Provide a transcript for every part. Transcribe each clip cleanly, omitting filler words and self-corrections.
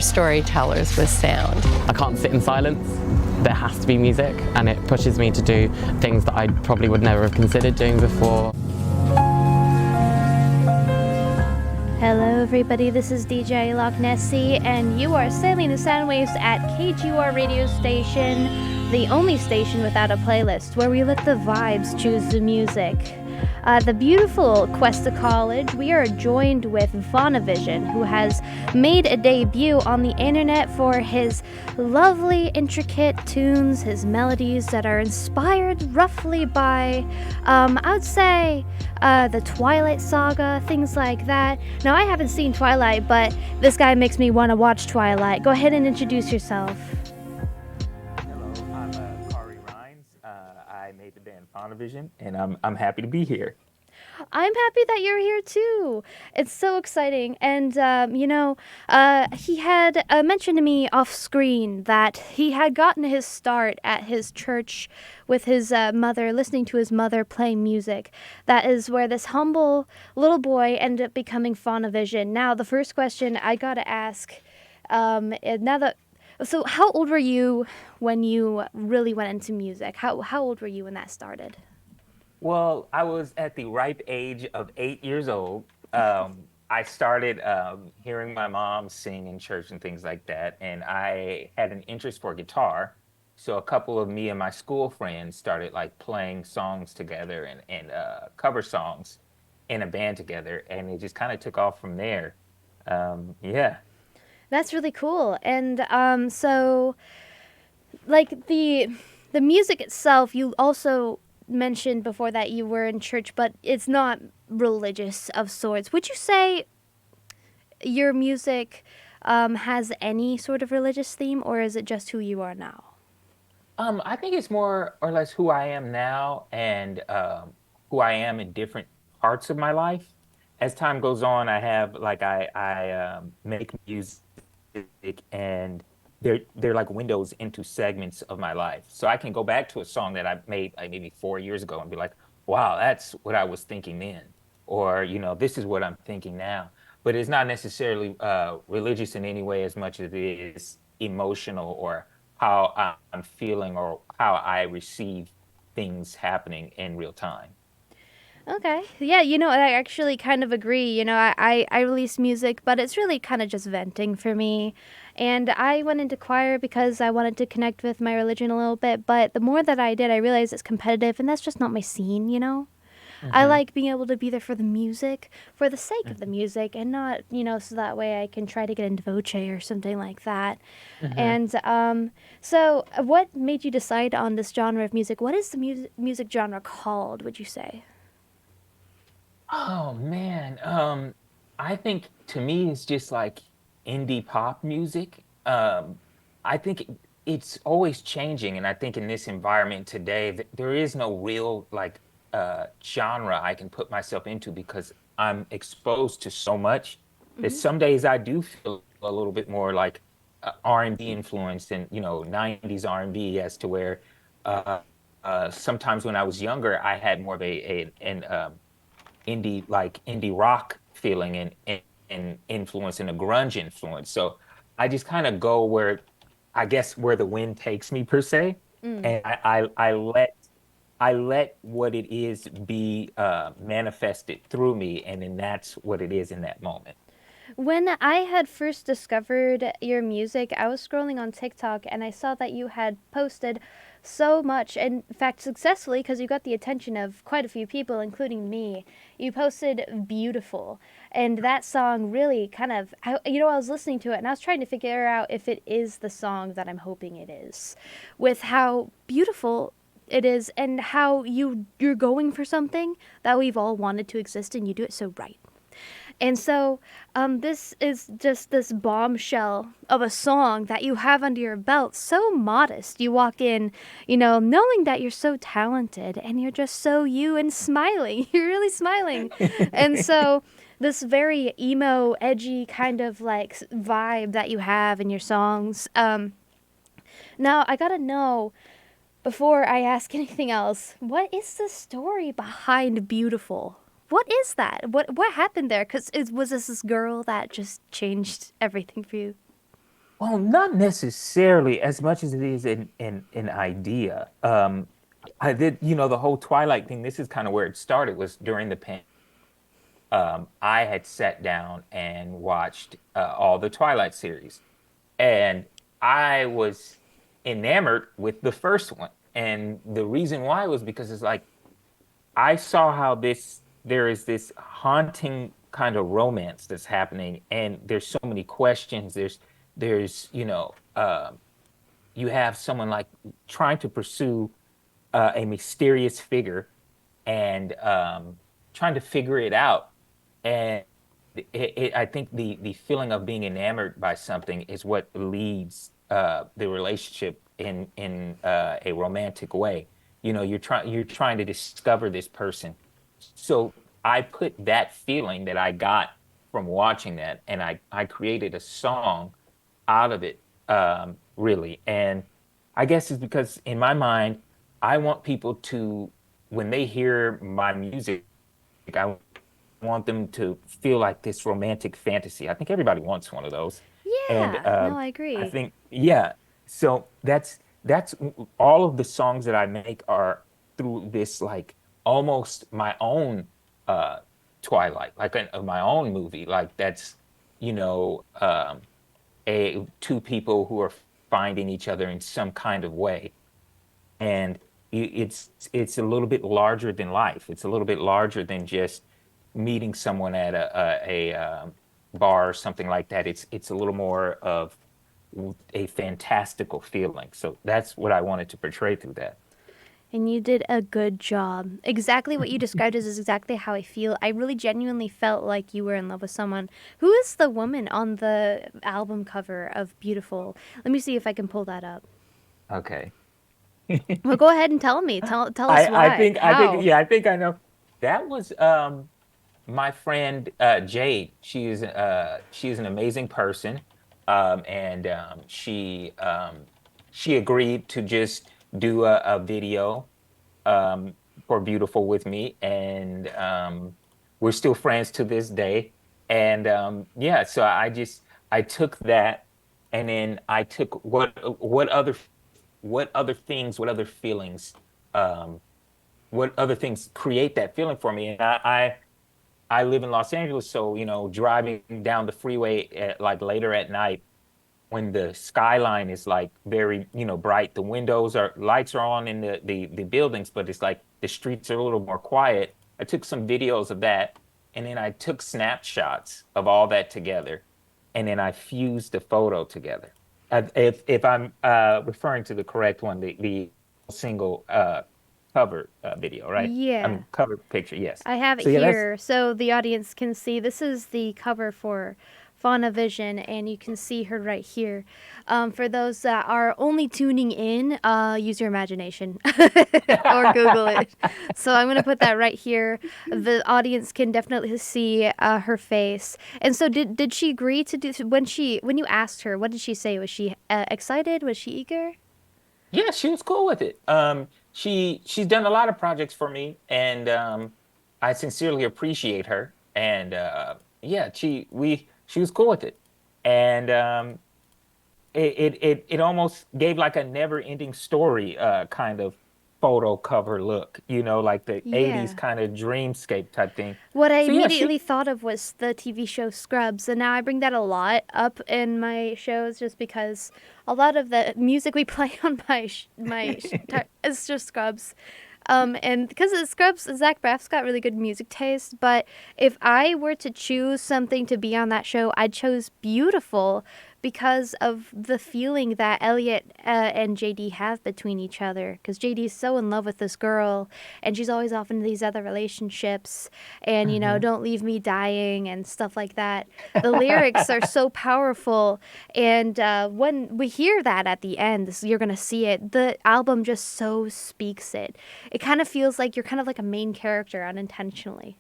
storytellers with sound. I can't sit in silence. There has to be music, and it pushes me to do things that I probably would never have considered doing before. Hello everybody, this is DJ Lokknessie, and you are sailing the sound waves at KGUR Radio Station, the only station without a playlist, where we let the vibes choose the music. The beautiful Cuesta College, we are joined with Faunavision, who has made a debut on the internet for his lovely, intricate tunes, his melodies that are inspired roughly by, I would say, the Twilight saga, things like that. Now, I haven't seen Twilight, but this guy makes me want to watch Twilight. Go ahead and introduce yourself. I made the band Faunavision, and I'm happy to be here. I'm happy that you're here too. It's so exciting. And, he had mentioned to me off screen that he had gotten his start at his church with his mother, listening to his mother playing music. That is where this humble little boy ended up becoming Faunavision. Now, the first question I gotta ask, so how old were you when you really went into music? How old were you when that started? Well, I was at the ripe age of 8 years old. I started hearing my mom sing in church and things like that, and I had an interest for guitar. So a couple of me and my school friends started like playing songs together and cover songs in a band together, and it just kind of took off from there. Yeah. That's really cool. And so, like, the music itself, you also mentioned before that you were in church, but it's not religious of sorts. Would you say your music has any sort of religious theme, or is it just who you are now? I think it's more or less who I am now and who I am in different parts of my life. As time goes on, I have like I make music, and they're like windows into segments of my life. So I can go back to a song that I made like maybe 4 years ago and be like, wow, that's what I was thinking then, or this is what I'm thinking now. But it's not necessarily religious in any way as much as it is emotional, or how I'm feeling, or how I receive things happening in real time. Okay. Yeah, I actually kind of agree. I release music, but it's really kind of just venting for me. And I went into choir because I wanted to connect with my religion a little bit. But the more that I did, I realized it's competitive, and that's just not my scene, Mm-hmm. I like being able to be there for the music, for the sake of the music, and not, so that way I can try to get into voce or something like that. Mm-hmm. And so what made you decide on this genre of music? What is the music genre called, would you say? Oh man, I think to me it's just like indie pop music. I think it's always changing, and I think in this environment today, there is no real like genre I can put myself into, because I'm exposed to so much. Mm-hmm. That some days I do feel a little bit more like R&B influenced, and 90s R&B, as to where sometimes when I was younger, I had more of an indie rock feeling and influence, and a grunge influence. So I just kind of go where the wind takes me, per se. And I let what it is be manifested through me, and then that's what it is in that moment. When I had first discovered your music, I was scrolling on TikTok, and I saw that you had posted so much, and in fact successfully, because you got the attention of quite a few people, including me. You posted Beautiful, and that song really kind of, I was listening to it, and I was trying to figure out if it is the song that I'm hoping it is, with how beautiful it is, and how you're going for something that we've all wanted to exist, and you do it so right. And so this is just this bombshell of a song that you have under your belt, so modest. You walk in, knowing that you're so talented, and you're just so you, and smiling. You're really smiling. And so this very emo, edgy kind of like vibe that you have in your songs. Now, I gotta know, before I ask anything else, what is the story behind Beautiful? What is that? What happened there? Because was this girl that just changed everything for you? Well, not necessarily as much as it is an idea. I did, the whole Twilight thing. This is kind of where it started. Was during the pandemic. I had sat down and watched all the Twilight series, and I was enamored with the first one. And the reason why was because it's like I saw how there is this haunting kind of romance that's happening, and there's so many questions. There's you have someone like trying to pursue a mysterious figure and trying to figure it out. And I think the feeling of being enamored by something is what leads the relationship in a romantic way. You're trying to discover this person. So I put that feeling that I got from watching that, and I created a song out of it, really. And I guess it's because in my mind, I want people to, when they hear my music, I want them to feel like this romantic fantasy. I think everybody wants one of those. And Yeah, no, I I agree. think, yeah. So that's all of the songs that I make are through this like almost my own uh Twilight, like my own movie. Like that's, you know, a two people who are finding each other in some kind of way. And it's a little bit larger than life. It's a little bit larger than just meeting someone at a bar or something like that. It's a little more of a fantastical feeling. So that's what I wanted to portray through that. And you did a good job. Exactly what you described is exactly how I feel. I really genuinely felt like you were in love with someone. Who is the woman on the album cover of Beautiful? Let me see if I can pull that up. Okay. Well, go ahead and tell me. Tell us why. I think How? yeah, I think I know. That was my friend Jade. She's an amazing person. And she agreed to just do a video for Beautiful with me, and we're still friends to this day. And yeah, so I took that, and then I took what other feelings, um, what other things create that feeling for me. And I live in Los Angeles, so driving down the freeway at like later at night when the skyline is like very, bright. The lights are on in the buildings, but it's like the streets are a little more quiet. I took some videos of that, and then I took snapshots of all that together, and then I fused the photo together. If I'm referring to the correct one, the single cover video, right? I Yeah. mean, cover picture, yes. I have it So yeah, that's here so the audience can see. This is the cover for Faunavision, and you can see her right here. For those that are only tuning in, use your imagination or Google it. So I'm going to put that right here. The audience can definitely see her face. And so did she agree to do when you asked her, what did she say? Was she excited? Was she eager? Yeah, she was cool with it. She's done a lot of projects for me, and I sincerely appreciate her. And yeah, she was cool with it, and it almost gave like a never-ending story kind of photo cover look, like the '80s Yeah. kind of dreamscape type thing. What I So yeah, she immediately thought of was the TV show Scrubs, and now I bring that a lot up in my shows just because a lot of the music we play on is just Scrubs. And because of Scrubs, Zach Braff's got really good music taste, but if I were to choose something to be on that show, I'd choose Beautiful because of the feeling that Elliot and JD have between each other. Because JD's so in love with this girl, and she's always off into these other relationships, and, Mhm. don't leave me dying and stuff like that. The lyrics are so powerful, and when we hear that at the end, you're going to see it, the album just so speaks it. It kind of feels like you're kind of like a main character unintentionally.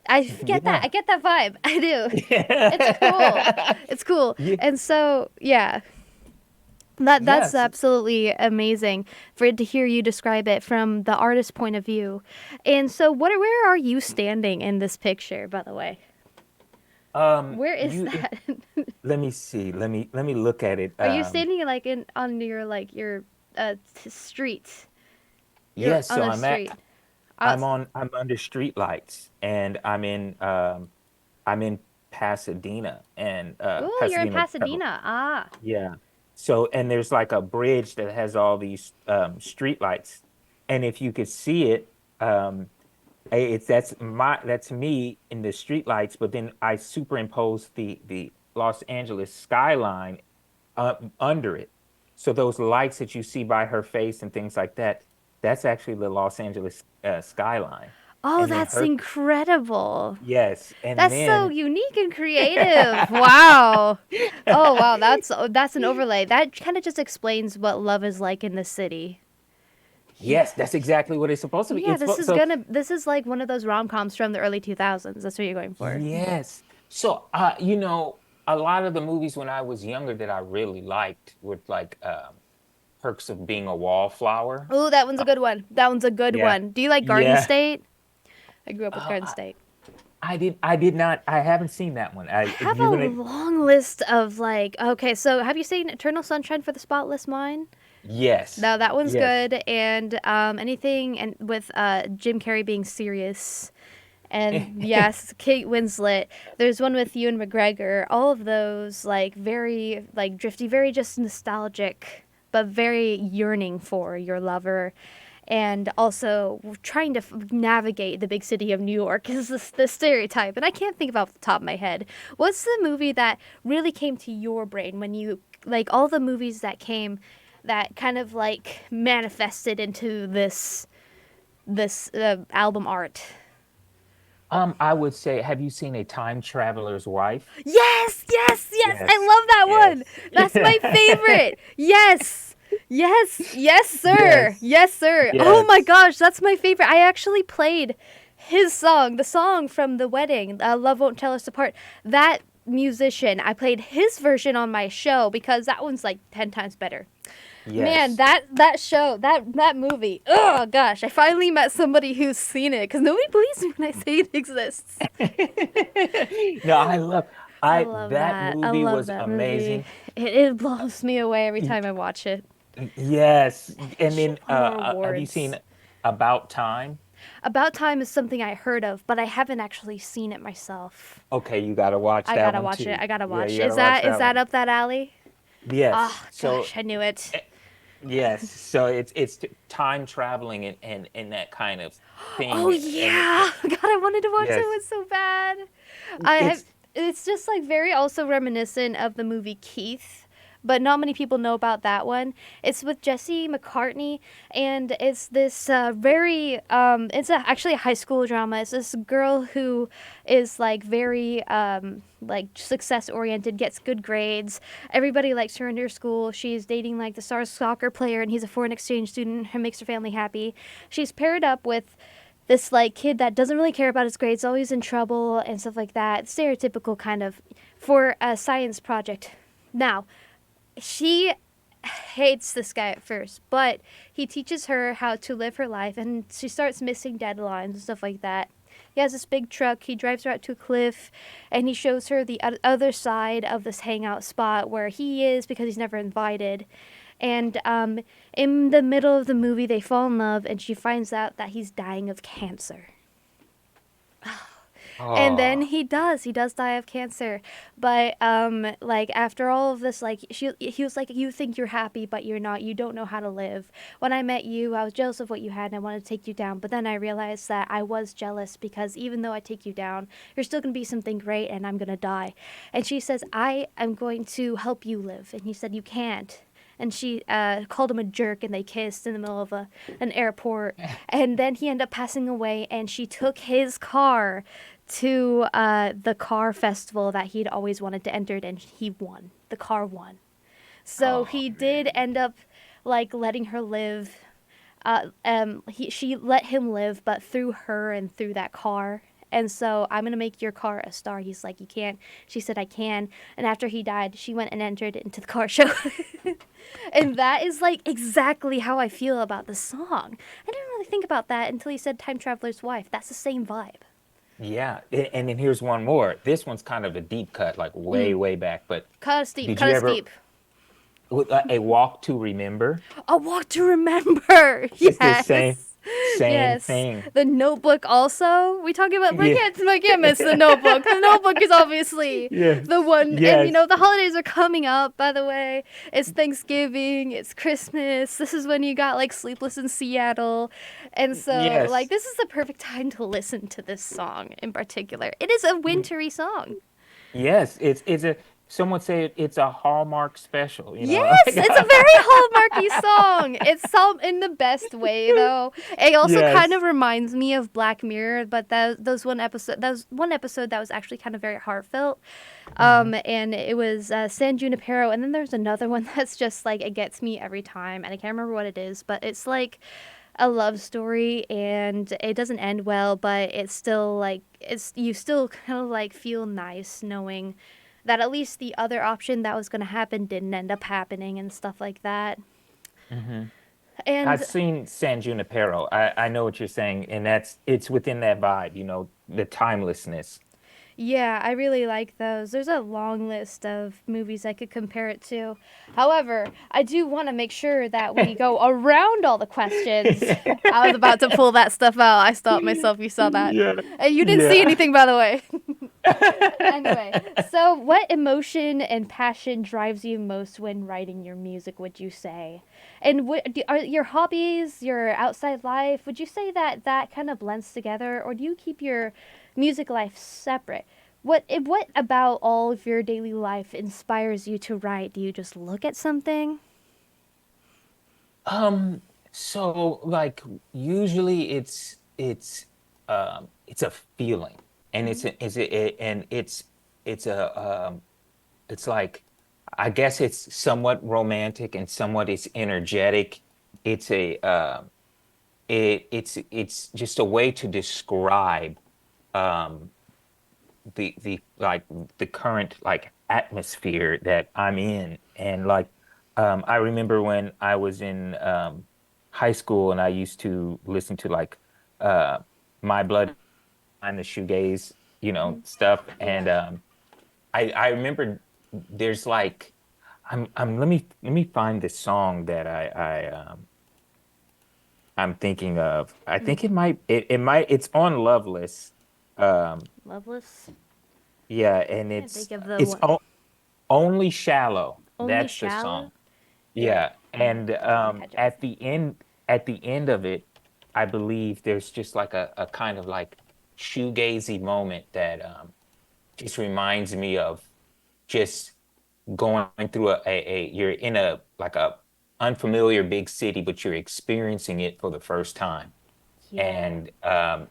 I get that. Yeah. I get that vibe. I do. It's cool. Yeah. It's cool. Yeah. And so, yeah, that's Yes. absolutely amazing for it to hear you describe it from the artist's point of view. And so, where are you standing in this picture, by the way? Where is You that? let me see. Let me look at it. Are you standing like in on your street? You're Yes, on so a I'm street. at Out. I'm under street lights, and I'm in Pasadena, and Ooh, you're in Pasadena, Pasadena. Ah. yeah. So, and there's like a bridge that has all these street lights, and if you could see it, it's that's me in the street lights, but then I superimpose the Los Angeles skyline under it. So those lights that you see by her face and things like that, that's actually the Los Angeles skyline. Oh, And then that's her, incredible. yes, and That's so then unique and creative. Wow. Oh, wow. That's an overlay. That kind of just explains what love is like in the city. yes, that's exactly what it's supposed to be. Yeah, So this is like one of those rom-coms from the early 2000s. That's what you're going for. yes. So, a lot of the movies when I was younger that I really liked were like Perks of Being a Wallflower. Oh, that one's a good one. That one's a good Yeah. one. Do you like Garden Yeah. State? I grew up with Uh, Garden I, State. I did not. I haven't seen that one. I have a You're gonna. long list of like, okay, so have you seen Eternal Sunshine for the Spotless Mind? Yes. No, that one's Yes. good. And anything and with Jim Carrey being serious. And yes, Kate Winslet. There's one with Ewan McGregor. All of those like very like drifty, very just nostalgic, but very yearning for your lover. And also trying to navigate the big city of New York is the stereotype. And I can't think of off the top of my head. What's the movie that really came to your brain when you like all the movies that came that kind of like manifested into this album art? I would say, have you seen A Time Traveler's Wife? Yes, yes, yes. Yes. I love that one. That's my Yes. favorite. Yes. Yes, yes, sir. Yes. Yes, sir. Oh my Yes. gosh, that's my favorite. I actually played his song, the song from the wedding, Love Won't Tell Us Apart. That musician, I played his version on my show because that one's like 10 times better. Man, Yes. that show, that movie. Oh gosh, I finally met somebody who's seen it because nobody believes me when I say it exists. No, I love I I love that that. I movie love was that amazing. movie. It blows me away every time I watch it. Yes. And Should then won more have you awards. seen About Time? About Time is something I heard of, but I haven't actually seen it myself. Okay, you gotta watch I that gotta one watch too. it. I gotta Yeah, watch. you Is gotta watch that one. up that alley? Yes. Oh So gosh, I knew it. yes. So it's time traveling and that kind of Oh thing. And yeah, God, I wanted to watch that yes. one so bad. I have. It's It's just like very also reminiscent of the movie Keith, but not many people know about that one. It's with Jesse McCartney, and it's this very it's actually a high school drama. It's this girl who is like very like success oriented, gets good grades. Everybody likes her in her school. She's dating like the star soccer player, and he's a foreign exchange student who makes her family happy. She's paired up with this like kid that doesn't really care about his grades, always in trouble and stuff like that. Stereotypical kind of for a science project. Now, she hates this guy at first, but he teaches her how to live her life, and she starts missing deadlines and stuff like that. He has this big truck. He drives her out to a cliff, and he shows her the other side of this hangout spot where he is because he's never invited. And in the middle of the movie, they fall in love, and she finds out that he's dying of cancer. And then oh he does die of cancer. But like after all of this, like he was like, you think you're happy, but you're not. You don't know how to live. When I met you, I was jealous of what you had, and I wanted to take you down. But then I realized that I was jealous because even though I take you down, you're still gonna be something great, and I'm gonna die. And she says, I am going to help you live. And he said, you can't. And she called him a jerk, and they kissed in the middle of an airport. And then he ended up passing away, and she took his car to the car festival that he'd always wanted to enter, and he won. The car won. So oh he man. did end up like letting her live. She let him live, but through her and through that car. And so, I'm gonna make your car a star. He's like, you can't. She said, I can. And after he died, she went and entered into the car show. And that is like exactly how I feel about the song. I didn't really think about that until he said Time Traveler's Wife. That's the same vibe. Yeah, and then here's one more. This one's kind of a deep cut, like way, Mm. way back. But Cut us deep. did Cut you us ever deep. a walk to remember? A Walk to Remember. It's the same Yes. same Yes. thing. The Notebook also. We talking about Yeah. I can't miss the Notebook. The Notebook is obviously Yes. the one, and Yes. the holidays are coming up, by the way. It's Thanksgiving, it's Christmas. This is when you got like Sleepless in Seattle. And so like Yes. this is the perfect time to listen to this song in particular. It is a wintry song. Yes. It's a someone say it's a Hallmark special, you know? Yes, it's a very Hallmarky song. It's some in the best way though. It also kind Yes. of reminds me of Black Mirror, but that was one episode that was actually kind of very heartfelt. Mhm. And it was San Junipero, and then there's another one that's just like it gets me every time, and I can't remember what it is, but it's like a love story, and it doesn't end well, but it's still like it's you still kind of like feel nice knowing that at least the other option that was going to happen didn't end up happening and stuff like that. Mhm. I've And seen San Junipero. I know what you're saying, and it's within that vibe, you know, the timelessness. yeah, I really like those. There's a long list of movies I could compare it to. However, I do want to make sure that we go around all the questions. I was about to pull that stuff out. I stopped myself. You saw that. Yeah. And you didn't see Yeah. anything, by the way. Anyway, so what emotion and passion drives you most when writing your music, would you say? And are your hobbies, your outside life, would you say that that kind of blends together, or do you keep your music life separate? What about all of your daily life inspires you to write? Do you just look at something? So like usually it's a feeling, and Mm-hmm. it's a it's like I guess it's somewhat romantic and somewhat it's energetic. It's a it's just a way to describe um the like the current like atmosphere that I'm in. And like I remember when I was in high school and I used to listen to like uh My Blood and the shoegaze, you know, Mm-hmm. stuff. And Yeah. I remember there's like I'm let me find this song that I'm thinking of. I Mm. think it might it's on Loveless. Um Loveless. yeah, and Can't think of the it's one. Only Shallow. Only That's the shallow. song. Yeah. Yeah, I'm and gonna catch up. at the end of it, I believe there's just like a kind of like shoegazy moment that just reminds me of just going through you're in a like a unfamiliar big city, but you're experiencing it for the first time. Yeah. And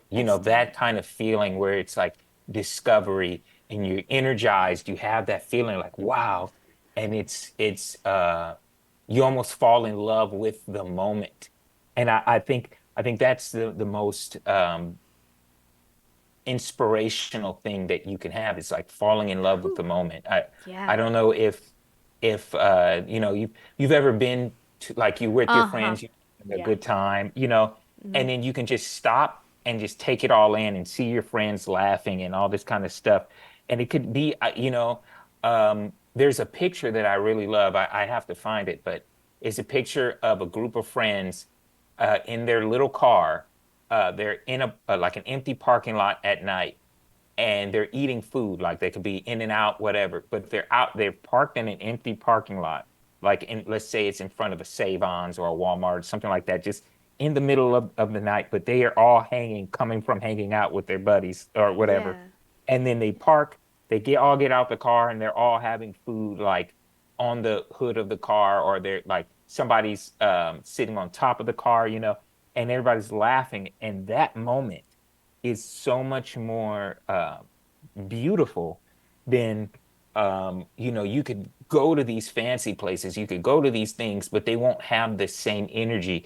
you know, That's that deep. kind of feeling where it's like discovery and you're energized, you have that feeling like wow, and it's you almost fall in love with the moment. And I think that's the most inspirational thing that you can have. It's like falling in love with Whew. the moment. I Yeah. don't know if you know you've ever been to like you with your Uh-huh. friends, you have a Yeah. good time, you know, Mm. and then you can just stop and just take it all in and see your friends laughing and all this kind of stuff. And it could be you know there's a picture that I really love. I have to find it, but it's a picture of a group of friends in their little car. They're in a like an empty parking lot at night, and they're eating food. Like they could be in and out, whatever. But they're parked in an empty parking lot. Like in, let's say it's in front of a Save-Ons or a Walmart, something like that, just in the middle of the night. But they are all coming from hanging out with their buddies or whatever. Yeah. And then they park, all get out the car and they're all having food like on the hood of the car, or they're like somebody's sitting on top of the car, you know, and everybody's laughing. And that moment is so much more beautiful than you know, you could go to these fancy places, you could go to these things, but they won't have the same energy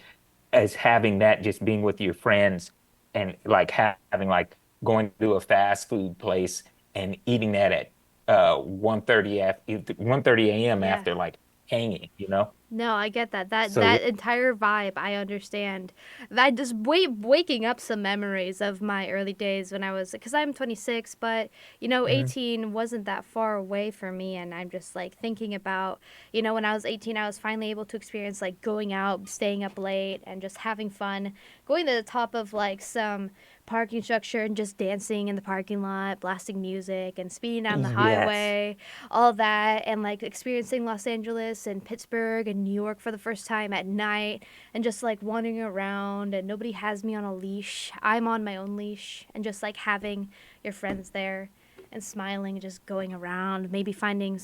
as having that just being with your friends and like having like going to a fast food place and eating that at 1:30 after 1:30 a.m. Yeah. after like hanging, you know? No, I get that. That So that entire vibe, I understand. That just waking up some memories of my early days when I was, because I'm 26, but mhm. 18 wasn't that far away for me, and I'm just like thinking about, when I was 18, I was finally able to experience like going out, staying up late, and just having fun, going to the top of like some parking structure and just dancing in the parking lot, blasting music and speeding down the Yes. highway, all that, and like experiencing Los Angeles and Pittsburgh and New York for the first time at night, and just like wandering around, and nobody has me on a leash. I'm on my own leash, and just like having your friends there and smiling and just going around, maybe finding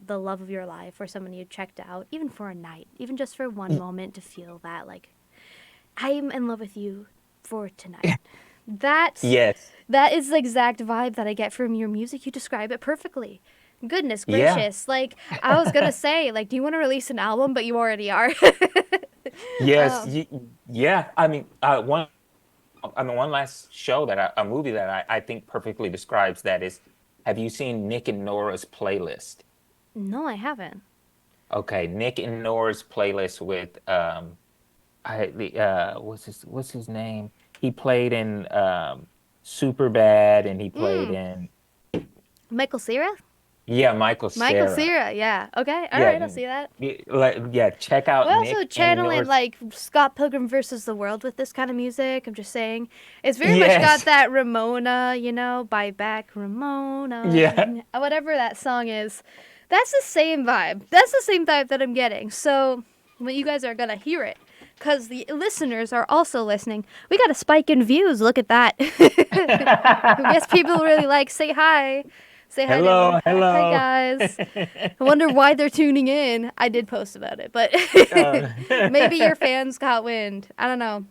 the love of your life or someone you checked out, even for a night, even just for one Y- moment to feel that like I'm in love with you for tonight. That's Yes. that is the exact vibe that I get from your music. You describe it perfectly. Goodness Yeah. gracious. Like, I was gonna say, like, do you want to release an album? But you already are. Yes. um, Yeah. One last show a movie that I think perfectly describes that is, have you seen Nick and Nora's Playlist? no, I haven't. Okay, Nick and Nora's Playlist with what's his name? He played in Superbad, and he played Mm, in, Michael Cera? yeah, Michael Michael Cera. Cera, yeah. Okay, all Yeah, right, I'll see that. yeah, check We're out also Nick and channeling Nora's. like Scott Pilgrim versus the World with this kind of music. I'm just saying, it's very much got Yes. that Ramona, buy back Ramona, Yeah. whatever that song is. That's the same vibe. That's the same vibe that I'm getting. So when you guys are gonna hear it, because the listeners are also listening, we got a spike in views. Look at that. I guess people really like. Say hi. Say hi to everyone. Hello, Hi hello. guys. I wonder why they're tuning in. I did post about it, but Uh, maybe your fans got wind. I don't know.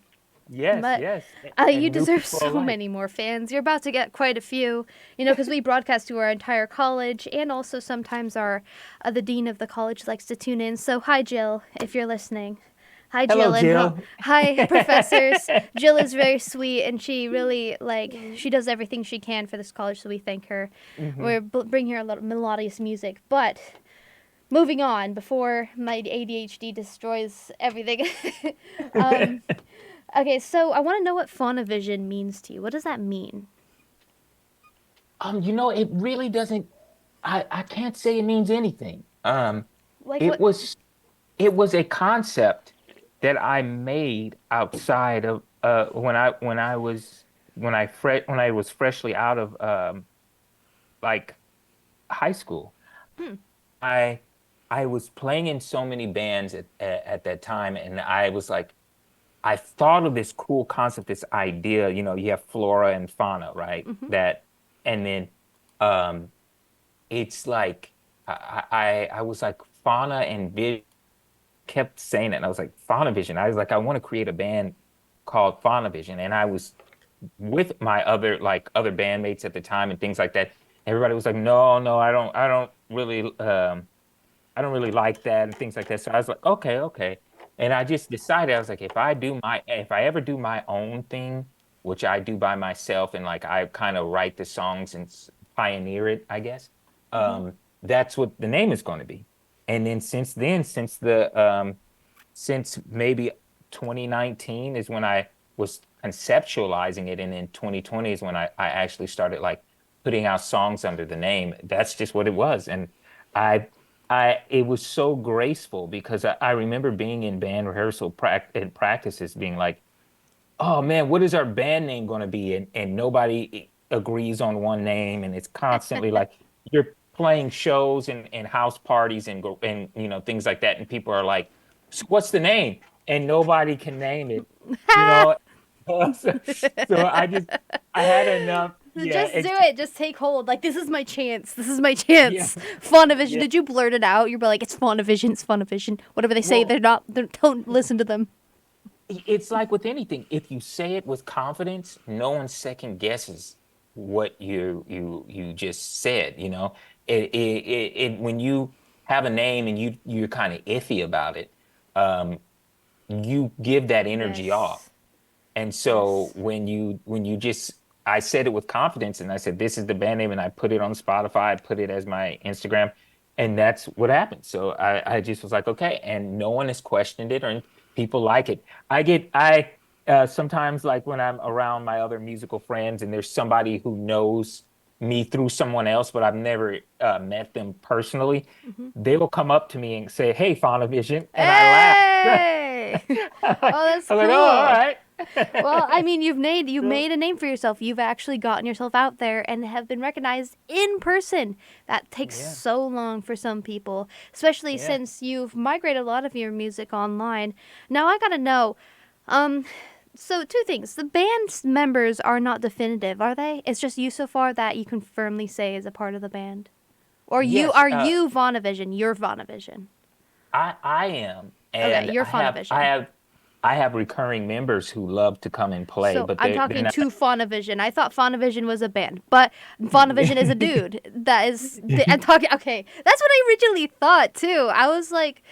yes, But yes. you And new deserve people so alike. many more fans. You're about to get quite a few, because we broadcast to our entire college, and also sometimes the dean of the college likes to tune in. So hi, Jill, if you're listening. Hi, Hello, Jill, and Jill. hi, professors. Jill is very sweet, and she really she does everything she can for this college. So we thank her. Hmm. We're bringing her a lot of melodious music, but moving on before my ADHD destroys everything. um, okay, so I want to know what Faunavision means to you. What does that mean? It really doesn't. I can't say it means anything. Like It what? was it was a concept that I made outside of when I was freshly out of like high school. Hmm. I I was playing in so many bands at that time, and I was like, I thought of this cool concept, this idea. You have flora and fauna, right? Mm-hmm. And then um, it's like I was like fauna and vision. Kept saying it, and I was like Faunavision. I was like, I want to create a band called Faunavision, and I was with my other bandmates at the time and things like that. Everybody was like, no, no, I don't really like that and things like that. So I was like, okay, okay. And I just decided, I was like, if I ever do my own thing, which I do by myself, and like I kind of write the songs and pioneer it, I guess, Mm-hmm. that's what the name is going to be. And then since maybe 2019 is when I was conceptualizing it, and then 2020 is when I actually started like putting out songs under the name. That's just what it was. And I it was so graceful because I remember being in band rehearsal and practices being like, oh man, what is our band name going to be? And nobody agrees on one name, and it's constantly like you're playing shows and house parties and things like that, and people are like, so what's the name? And nobody can name it, you know. So I had enough. Yeah, Just do it. Just take hold. Like, this is my chance. This is my chance. yeah, Faunavision. yeah. Did you blurt it out? You're like, it's Faunavision. It's Faunavision. Whatever they say, Well, don't listen to them. it's like with anything. If you say it with confidence, no one second guesses what you just said. When you have a name and you're kind of iffy about it, um, you give that energy off. Yes. And so Yes. when you just I said it with confidence, and I said this is the band name, and I put it on Spotify, I put it as my Instagram, and that's what happened. So I just was like, okay, and no one has questioned it, or people like it. I sometimes, like when I'm around my other musical friends and there's somebody who knows me through someone else, but I've never met them personally, Hmm. they will come up to me and say, "Hey, Faunavision," and I laugh. Hey! Oh, that's I'm like, "Oh, all cool. right." Well, I mean, you've So, made a name for yourself. You've actually gotten yourself out there and have been recognized in person. That takes yeah, so long for some people, especially yeah. since you've migrated a lot of your music online. Now I gotta know, um, so two things. The band's members are not definitive, are they? It's just you so far that you can firmly say is a part of the band. Or Yes, are you Vaunavision? You're Vaunavision. I am, Okay, and you're I Faunavision. have I have recurring members who love to come and play, So but I'm they're talking not. to Faunavision. I thought Faunavision was a band, but Faunavision is a dude. I'm talking. Okay, that's what I originally thought too. I was like,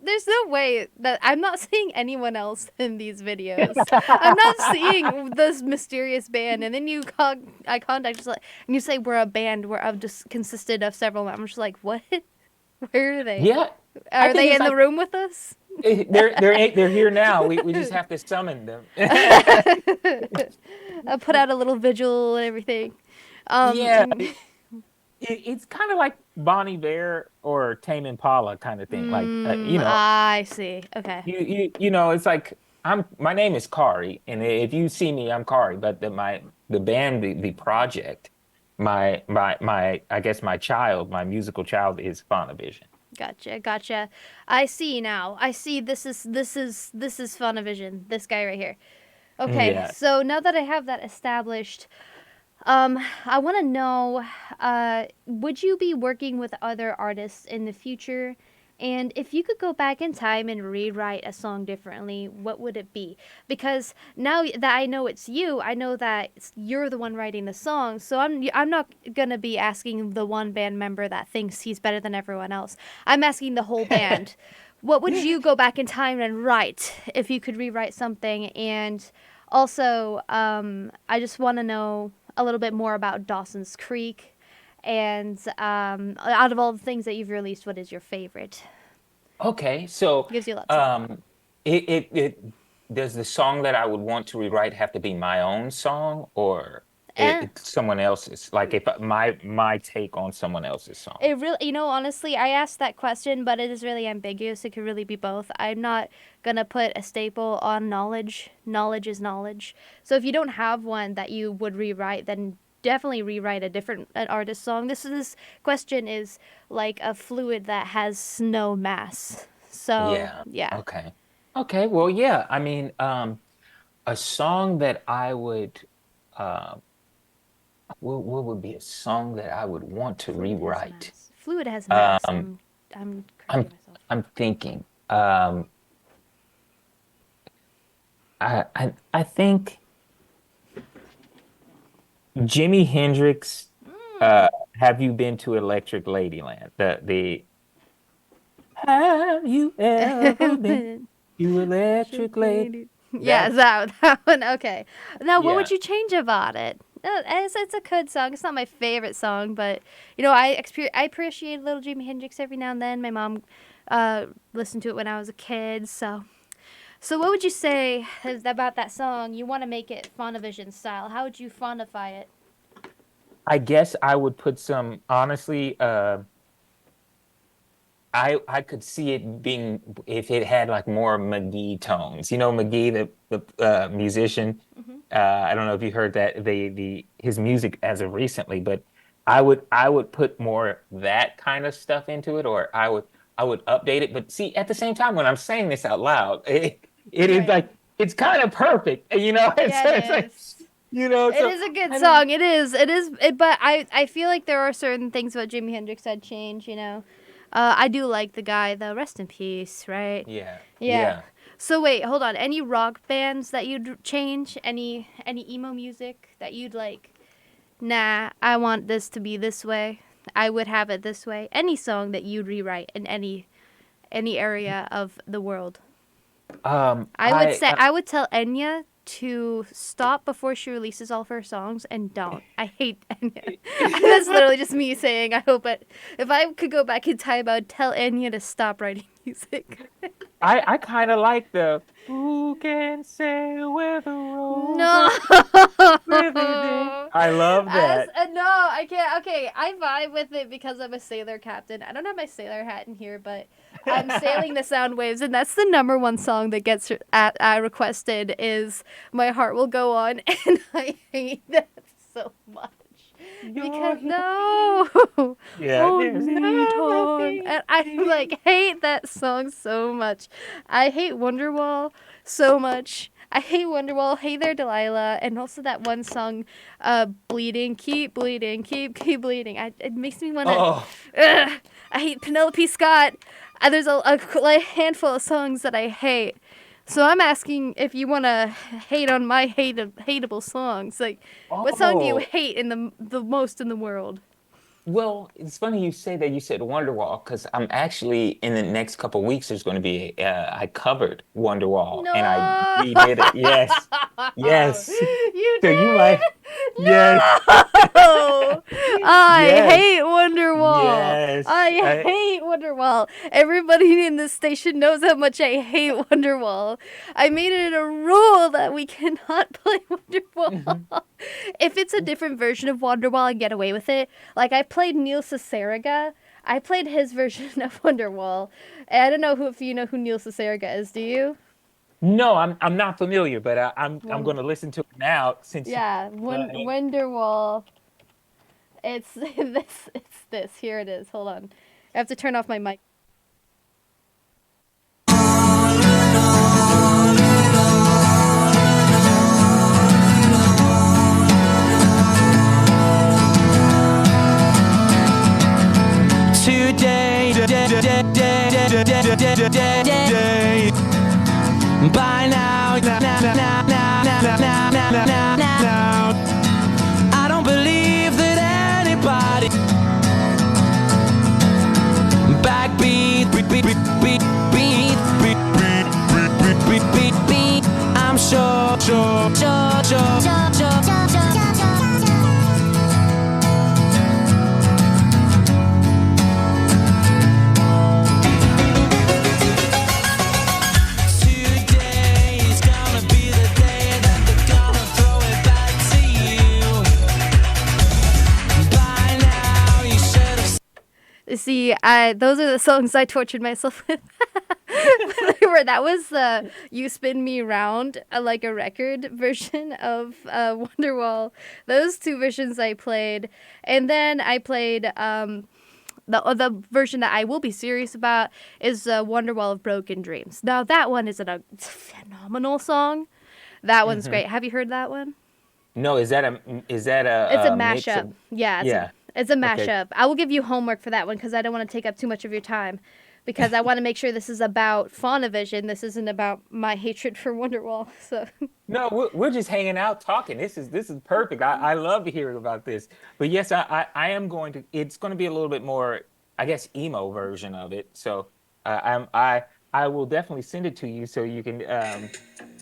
there's no way that I'm not seeing anyone else in these videos. I'm not seeing this mysterious band, and then I contact just like, and you say we're a band. I've just consisted of several. I'm just like, what? Where are they? Yeah, I Are think they it's in the like room with us? they're here now. We just have to summon them. I put out a little vigil and everything. Yeah, Um, it's kind of like Bonnie Bear or Tame Impala kind of thing. Like, I see. Okay. it's like my name is Kari, and if you see me, I'm Kari. But the band, the project, my I guess my musical child is Faunavision. Gotcha, gotcha. I see now. I see this is Funavision, this guy right here. Okay, Yeah. so now that I have that established, I want to know, would you be working with other artists in the future? And if you could go back in time and rewrite a song differently, what would it be? Because now that I know it's you, I know that you're the one writing the song. So I'm not gonna be asking the one band member that thinks he's better than everyone else. I'm asking the whole band. What would you go back in time and write if you could rewrite something? And also, I just want to know a little bit more about Dawson's Creek. And out of all the things that you've released, what is your favorite? Okay, so Gives you lots to go on. um, it does the song that I would want to rewrite have to be my own song, or Eh, it's someone else's? Like if my take on someone else's song. it really, honestly, I asked that question, but it is really ambiguous. It could really be both. I'm not gonna put a staple on knowledge. Knowledge is knowledge. So if you don't have one that you would rewrite, then definitely rewrite an artist song. This question is like a fluid that has no mass. So Yeah. yeah. Okay. Okay. Well, yeah. I mean, a song that I would, uh, what would be a song that I would want to Fluid has rewrite? mass. Fluid has mass. Um, I'm I'm correcting myself. I'm thinking. I think Jimi Hendrix. Mm. Have you been to Electric Ladyland? The Have you ever been to Electric Lady? Yeah, That that one. Okay. Now, what would yeah. you change about it? It's a good song. It's not my favorite song, but I appreciate little Jimi Hendrix every now and then. My mom listened to it when I was a kid, so what would you say is about that song? You want to make it Faunavision style. How would you faunify it? I guess I would put some, honestly, I could see it being if it had like more McGee tones. You know, McGee, the musician. Hmm. I don't know if you heard that the his music as of recently, but I would put more that kind of stuff into it, or I would update it. But see, at the same time, when I'm saying this out loud, it is Right. like it's kind of perfect. You know, Yeah, it's it like is. It so is a good I don't. song. It is. It is. But I feel like there are certain things about Jimi Hendrix that change. I do like the guy though. Rest in peace. Right. Yeah, Yeah. yeah. So wait, hold on. Any rock bands that you'd change? Any emo music that you'd like? Nah, I want this to be this way. I would have it this way. Any song that you'd rewrite in any area of the world. Um, I would I say I would tell Enya to stop before she releases all of her songs and don't. I hate Enya. That's literally just me saying I hope it. If I could go back in time, I would tell Enya to stop writing music. I kind of like the "Who can say where the road No. really did?" I love that. No, I can't. Okay, I vibe with it because I'm a sailor captain. I don't have my sailor hat in here, but I'm sailing the sound waves, and that's the number one song that gets requested is "My Heart Will Go On," and I hate that so much. Because no, Yeah, oh, there's no. nothing. And I like hate that song so much. I hate Wonderwall so much. I hate Wonderwall, Hey There Delilah, and also that one song, Bleeding, Keep Bleeding, Keep Bleeding. It makes me want to. Oh, I hate Penelope Scott. There's a handful of songs that I hate. So I'm asking if you want to hate on my hateable songs. Like, what song do you hate in the most in the world? well, it's funny you say that. You said Wonderwall because I'm actually in the next couple weeks. There's going to be I covered Wonderwall No. and I redid it. Yes, yes. You So did? you like? No! Yes. I Yes. hate Wonderwall. Yes. I hate Wonderwall. Everybody in this station knows how much I hate Wonderwall. I made it a rule that we cannot play Wonderwall. If it's a different version of Wonderwall, I get away with it. Like, I played Neil Cicierega. I played his version of Wonderwall. And I don't know if you know who Neil Cicierega is, do you? No, I'm not familiar, but I'm going to listen to it now since. Yeah, Wonderwall. It's this. It's this. Here it is. Hold on. I have to turn off my mic. By now, I don't believe that anybody backbeat, beat. I'm sure. Today's gonna be the day that they're gonna throw it back to you. By now, you should have. See, those are the songs I tortured myself with. That was the "You Spin Me Round" like a record version of Wonderwall. Those two versions I played, and then I played the version that I will be serious about is Wonderwall of Broken Dreams. Now that one is a phenomenal song. That one's great. Have you heard that one? No, is that a It's a mix mashup. of- Yeah, it's a mashup. I will give you homework for that one because I don't want to take up too much of your time. Because I want to make sure this is about Faunavision. This isn't about my hatred for Wonderwall. So No, we're just hanging out talking. This is perfect. I love to hear about this. But yes, I am going to. It's going to be a little bit more, I guess, emo version of it. So I will definitely send it to you so you can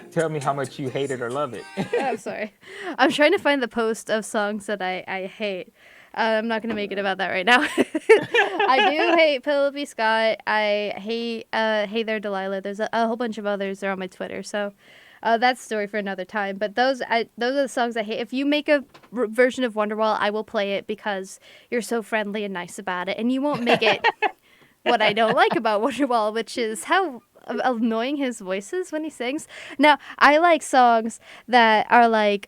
tell me how much you hate it or love it. I'm sorry. I'm trying to find the post of songs that I hate. I'm not going to make it about that right now. I do hate Penelope Scott. I hate Hey There Delilah. There's a whole bunch of others. They're on my Twitter. So that's a story for another time. But those are the songs I hate. If you make a version of Wonderwall, I will play it because you're so friendly and nice about it. And you won't make it what I don't like about Wonderwall, which is how annoying his voice is when he sings. Now, I like songs that are like,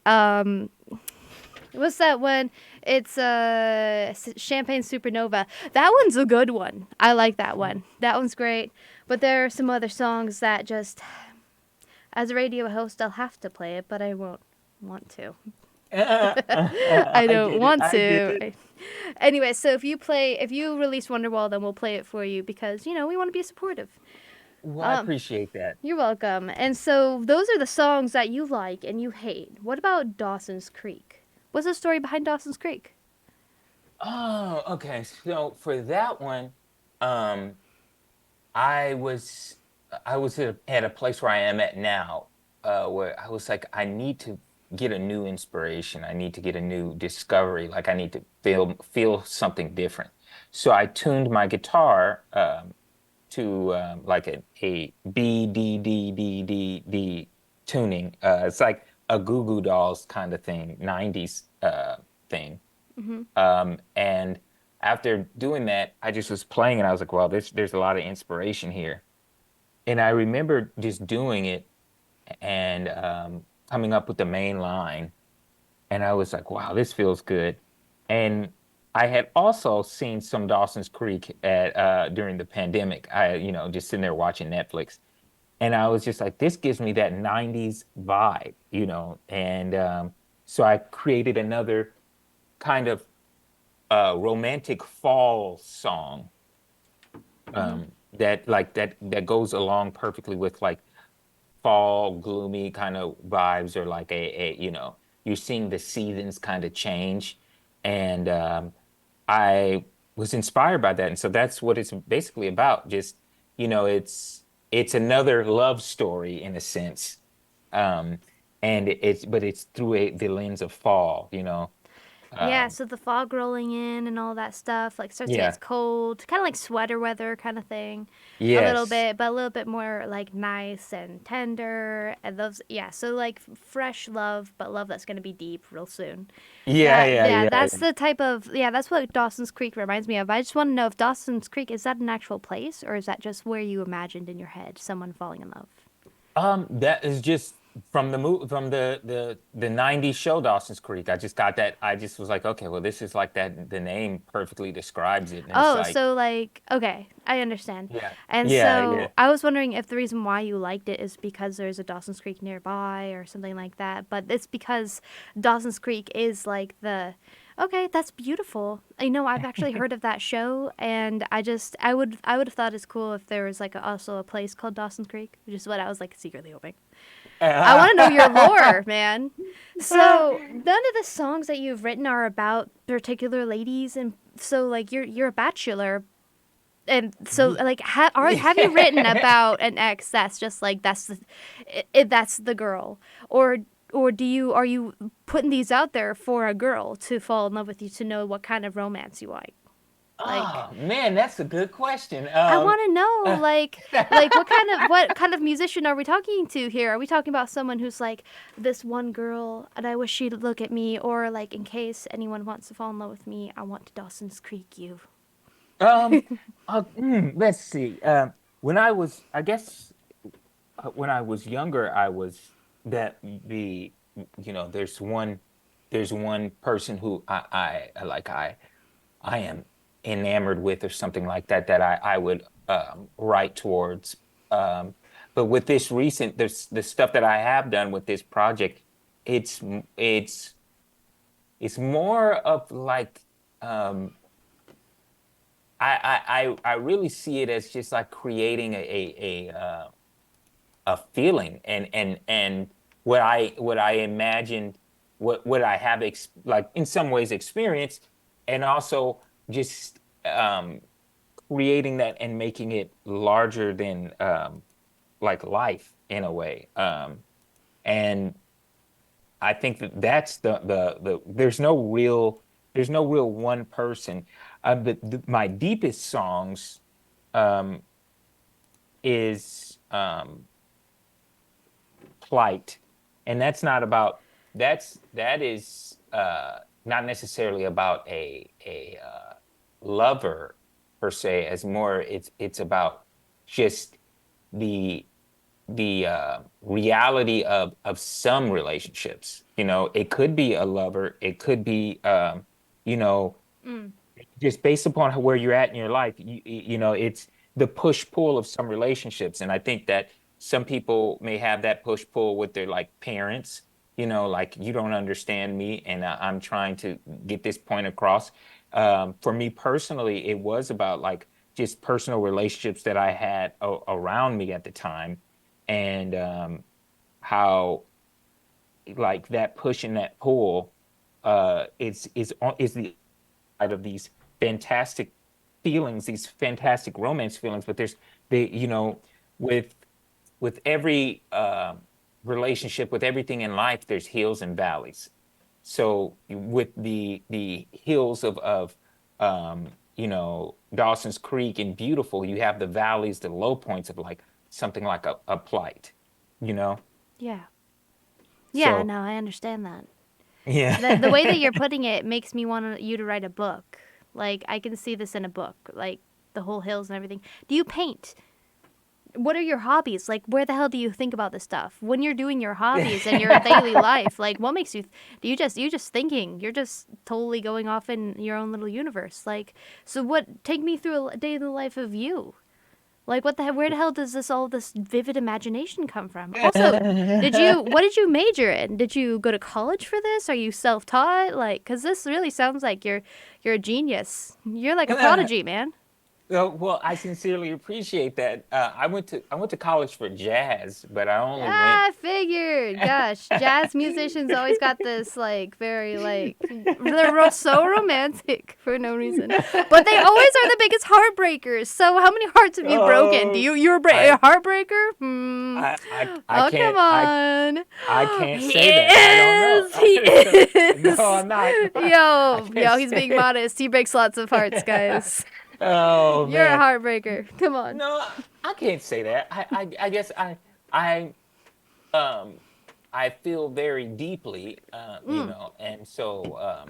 what's that one? It's Champagne Supernova. That one's a good one. I like that one. That one's great. But there are some other songs that just, as a radio host, I'll have to play it, but I won't want to. I don't want to. Anyway, so if you release Wonderwall, then we'll play it for you because, we want to be supportive. Well, I appreciate that. You're welcome. And so those are the songs that you like and you hate. What about Dawson's Creek? What's the story behind Dawson's Creek? Oh, okay. So for that one, I was at a place where I am at now, where I was like, I need to get a new inspiration. I need to get a new discovery. Like I need to feel something different. So I tuned my guitar to like a B D D D D D tuning. It's like a Goo Goo Dolls kind of thing, 90s thing. And after doing that, I just was playing and I was like, well, there's a lot of inspiration here. And I remember just doing it and coming up with the main line. And I was like, wow, this feels good. And I had also seen some Dawson's Creek at during the pandemic. Just sitting there watching Netflix. And I was just like, this gives me that 90s vibe, And so I created another kind of romantic fall song that goes along perfectly with like fall gloomy kind of vibes, or like you're seeing the seasons kind of change. And I was inspired by that. And so that's what it's basically about. Just, it's another love story in a sense. Um, but it's through the lens of fall. Yeah, Um, so the fog rolling in and all that stuff, like starts to yeah. get cold, kind of like sweater weather kind of thing, a little Yes. bit, but a little bit more like nice and tender, and those, yeah, so like fresh love, but love that's gonna be deep real soon. Yeah, That, yeah, yeah, yeah, that's yeah. the type of, yeah, that's what Dawson's Creek reminds me of. I just want to know if Dawson's Creek, is that an actual place, or is that just where you imagined in your head someone falling in love? That is just from the 90s show Dawson's Creek. I just got that. I just was like, okay, well, this is like that. The name perfectly describes it, and it's Oh, like, so like, okay, I understand. yeah, And yeah, yeah. so I was wondering if the reason why you liked it is because there's a Dawson's Creek nearby or something like that. But it's because Dawson's Creek is like okay, that's beautiful. I've actually heard of that show, and I would have thought it's cool if there was like also a place called Dawson's Creek, which is what I was like secretly hoping. I want to know your lore, man. So none of the songs that you've written are about particular ladies, and so like you're a bachelor, and so like have you written about an ex that's just like that's the girl, or are you putting these out there for a girl to fall in love with you, to know what kind of romance you like? Like Oh man, that's a good question. I want to know, like what kind of musician are we talking to here? Are we talking about someone who's like this one girl, and I wish she'd look at me, or like in case anyone wants to fall in love with me, I want to Dawson's Creek you? um, let's see. I guess, when I was younger, I was that the, there's one person who I am enamored with, or something like that, that I would write towards. Um, but with the stuff that I have done with this project, it's it's more of like, um, I really see it as just like creating a feeling, and what I imagined, what I have like in some ways experienced, and also just creating that and making it larger than like life in a way. And I think that's the there's no real one person. My deepest songs um, is plight, and that is not necessarily about a lover per se, as more it's about just the the reality of some relationships. It could be a lover, it could be you know Mm. just based upon where you're at in your life. It's the push pull of some relationships, and I think that some people may have that push pull with their like parents. Like, you don't understand me, and I'm trying to get this point across. For me personally, it was about like just personal relationships that I had around me at the time, and how like that push and that pull is the side of these fantastic feelings, these fantastic romance feelings. But there's the with with every relationship with everything in life, there's hills and valleys. So with the hills of you know, Dawson's Creek and Beautiful, you have the valleys, the low points of like something like a plight, you know? Yeah. Yeah, So, no, I understand that. yeah. The way that you're putting it makes me want you to write a book. Like, I can see this in a book, like the whole hills and everything. Do you paint? What are your hobbies? Like, where the hell do you think about this stuff? When you're doing your hobbies and your daily life, like, what makes you, do you just thinking? You're just totally going off in your own little universe. Like, so what, take me through a day in the life of you. Like, where the hell does all this vivid imagination come from? Also, what did you major in? Did you go to college for this? Are you self-taught? Like, cause this really sounds like you're a genius. You're like a prodigy, man. Well, I sincerely appreciate that. I went to college for jazz, but I only I figured. Gosh, jazz musicians always got this, like, very, like, they're so romantic for no reason. But they always are the biggest heartbreakers. So how many hearts have you broken? Do you're a heartbreaker? I Oh, can't. come on. I can't say that. I He don't know. is. No, I'm not. Yo, he's being modest. He breaks lots of hearts, guys. Oh You're a man. heartbreaker. Come on. No, I can't say that. I guess I feel very deeply, you know, and so,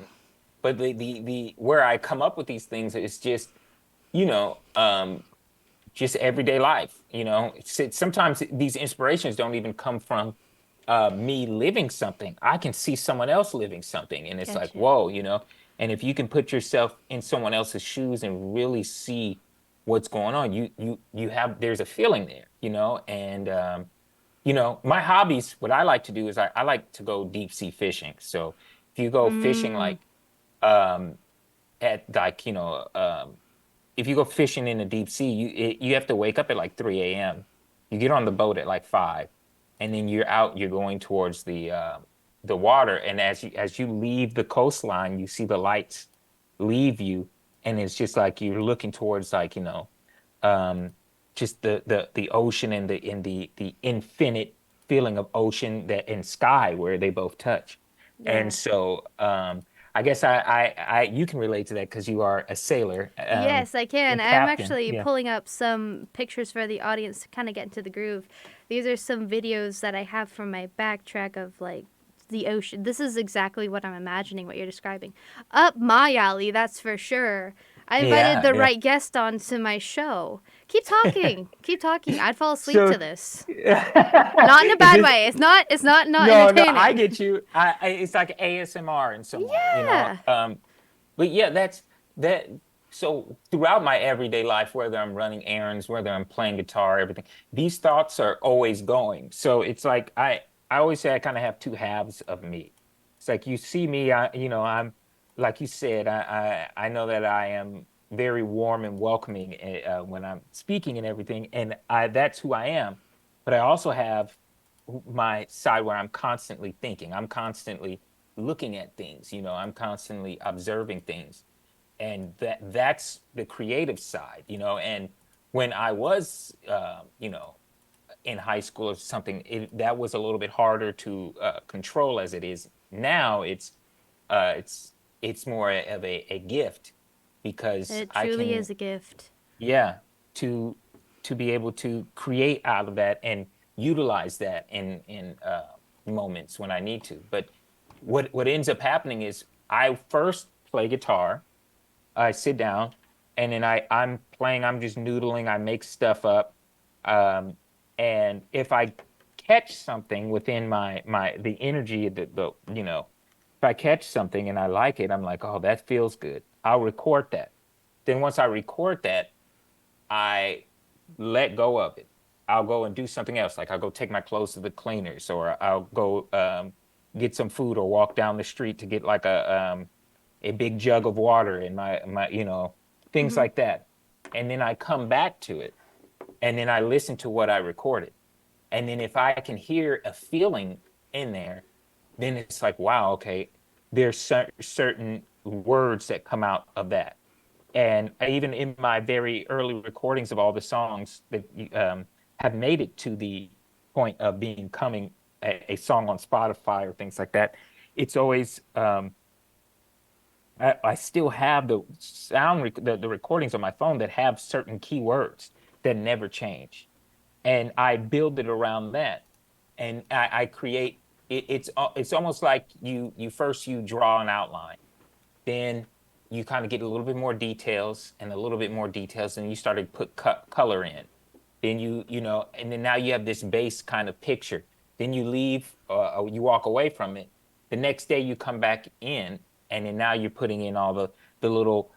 but the where I come up with these things is just, you know, just everyday life. You know, sometimes these inspirations don't even come from me living something. I can see someone else living something, and it's like, Gotcha. whoa, you know. And if you can put yourself in someone else's shoes and really see what's going on, there's a feeling there, you know. And you know, my hobbies, what I like to do is I like to go deep sea fishing. So if you go fishing like at like, you know, if you go fishing in the deep sea, you have to wake up at like 3 a.m. You get on the boat at like 5, and then you're going towards the water. And as you leave the coastline, you see the lights leave you, and it's just like you're looking towards, like, you know, just the ocean and the infinite feeling of ocean that and sky where they both touch. Yeah. And so I guess I you can relate to that because you are a sailor. Yes, I can. a I'm captain. actually Yeah. pulling up some pictures for the audience to kind of get into the groove. These are some videos that I have from my backtrack of, like, the ocean. This is exactly what I'm imagining, what you're describing. Up my alley, that's for sure. I invited Yeah, the yeah. right guest on to my show. Keep talking. Keep talking. I'd fall asleep So- to this. Not in a bad way. It's not No, entertaining. I get you. It's like ASMR in some way, you Yeah. know. But yeah, that's that. So throughout my everyday life, whether I'm running errands, whether I'm playing guitar, everything, these thoughts are always going. So it's like I always say I kind of have two halves of me. It's like you see me, you know, I'm like you said, I know that I am very warm and welcoming when I'm speaking and everything, and that's who I am. But I also have my side where I'm constantly thinking. I'm constantly looking at things. You know, I'm constantly observing things, and that's the creative side. You know, and when I was, you know, in high school or something, that was a little bit harder to control as it is now. It's more of a gift because It I truly can, is a gift. yeah, to be able to create out of that and utilize that in moments when I need to. But what ends up happening is I first play guitar, I sit down, and then I'm playing. I'm just noodling. I make stuff up, and if I catch something within the energy, the you know, if I catch something and I like it, I'm like, oh, that feels good. I'll record that. Then once I record that, I let go of it. I'll go and do something else. Like I'll go take my clothes to the cleaners, or I'll go get some food, or walk down the street to get like a big jug of water in my you know, things like that. And then I come back to it, and then I listen to what I recorded. And then if I can hear a feeling in there, then it's like, wow, okay, there's certain words that come out of that. And even in my very early recordings of all the songs that have made it to the point of becoming a song on Spotify or things like that, it's always I still have the the recordings on my phone that have certain keywords that never change, and I build it around that, and I create it. It's almost like you first you draw an outline, then you kind of get a little bit more details and a little bit more details, and you start to put color in. Then you know, and then now you have this base kind of picture. Then you leave, you walk away from it. The next day you come back in, and then now you're putting in all the little